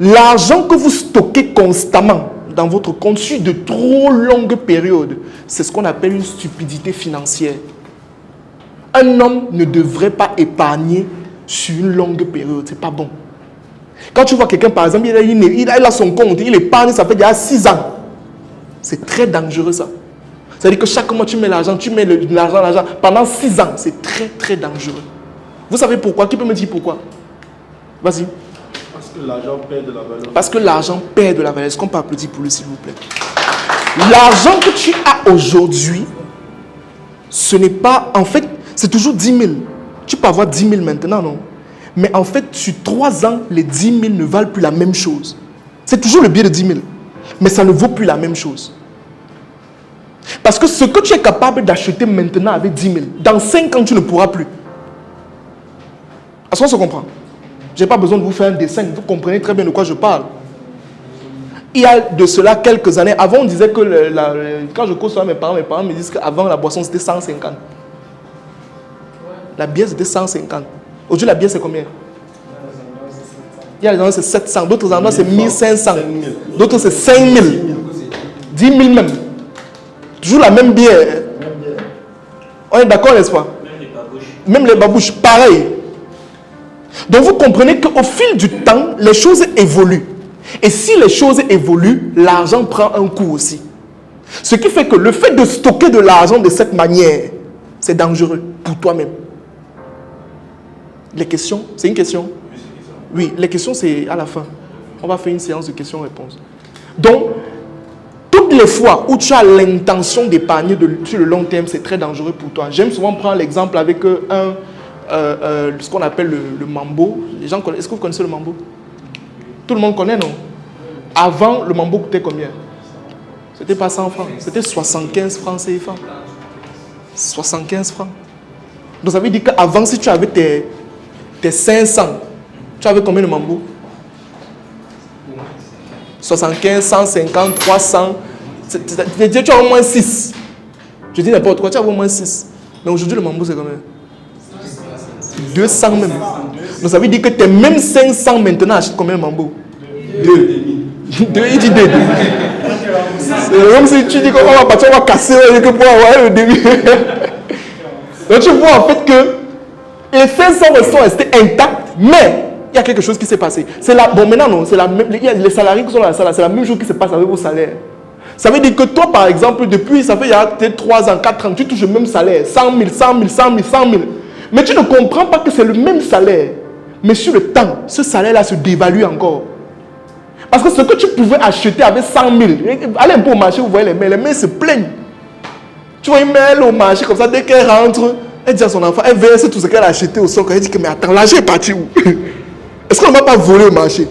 L'argent que vous stockez constamment dans votre compte sur de trop longues périodes, c'est ce qu'on appelle une stupidité financière. Un homme ne devrait pas épargner sur une longue période, c'est pas bon. Quand tu vois quelqu'un, par exemple, il a son compte, il épargne, ça fait déjà 6 ans. C'est très dangereux ça. C'est-à-dire que chaque mois tu mets l'argent, l'argent, pendant 6 ans, c'est très très dangereux. Vous savez pourquoi? Qui peut me dire pourquoi? Vas-y. Parce que l'argent perd de la valeur. Parce que l'argent perd de la valeur. Est-ce qu'on peut applaudir pour lui, s'il vous plaît? L'argent que tu as aujourd'hui, ce n'est pas... En fait, c'est toujours 10 000. Tu peux avoir 10 000 maintenant, non? Mais en fait, sur 3 ans, les 10 000 ne valent plus la même chose. C'est toujours le billet de 10 000. Mais ça ne vaut plus la même chose. Parce que ce que tu es capable d'acheter maintenant avec 10 000, dans 5 ans, tu ne pourras plus. Est-ce qu'on se comprend? Je n'ai pas besoin de vous faire un dessin. Vous comprenez très bien de quoi je parle. Il y a de cela quelques années. Avant, on disait que quand je cause sur mes parents me disent qu'avant, la boisson, c'était 150. La bière, c'était 150. Aujourd'hui, la bière, c'est combien? Il y a des endroits, c'est 700. D'autres endroits, c'est 1500. D'autres, c'est 5000. 10 000 même. Toujours la même bière. On est d'accord, n'est-ce pas? Même les babouches, pareil. Donc, vous comprenez qu'au fil du temps, les choses évoluent. Et si les choses évoluent, l'argent prend un coup aussi. Ce qui fait que le fait de stocker de l'argent de cette manière, c'est dangereux pour toi-même. Les questions, c'est une question? Oui, les questions, c'est à la fin. On va faire une séance de questions-réponses. Donc, toutes les fois où tu as l'intention d'épargner sur le long terme, c'est très dangereux pour toi. J'aime souvent prendre l'exemple avec ce qu'on appelle le mambo. Les gens connaissent. Est-ce que vous connaissez le mambo? Tout le monde connaît, non? Avant, le mambo coûtait combien? C'était pas 100 francs. C'était 75 francs CFA. 75 francs. Donc ça veut dire qu'avant, si tu avais tes 500, tu avais combien de mambo? 75, 150, 300. Tu as au moins 6. Je dis n'importe quoi, tu as au moins 6. Mais aujourd'hui, le mambo, c'est combien? 200 même. Donc ça veut dire que tes mêmes 500 maintenant achètent combien de mambo? 2. Il dit 2. C'est comme si tu dis qu'on va partir, on va casser pour avoir le début. Donc tu vois en fait que les 500 sont restés intacts, mais il y a quelque chose qui s'est passé. Bon, maintenant, non, c'est la même, les salariés qui sont dans la salle, c'est la même chose qui se passe avec vos salaires. Ça veut dire que toi, par exemple, depuis, ça fait il y a peut-être 3 ans, 4 ans, tu touches le même salaire, 100 000, 100 000, 100 000, 100 000. Mais tu ne comprends pas que c'est le même salaire. Mais sur le temps, ce salaire-là se dévalue encore. Parce que ce que tu pouvais acheter avec 100 000, allez un peu au marché, vous voyez les mails se plaignent. Tu vois une mère au marché comme ça, dès qu'elle rentre, elle dit à son enfant, elle verse tout ce qu'elle a acheté au sol. Elle dit que, mais attends, l'argent est parti où? Est-ce qu'on ne va pas voler au marché?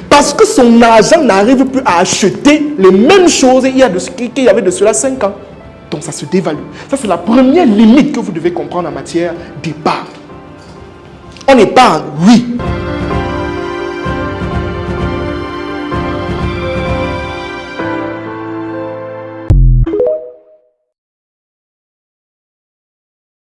Parce que son argent n'arrive plus à acheter les mêmes choses qu'il y avait de cela 5 ans. Donc ça se dévalue. Ça, c'est la première limite que vous devez comprendre en matière d'épargne. On épargne, oui.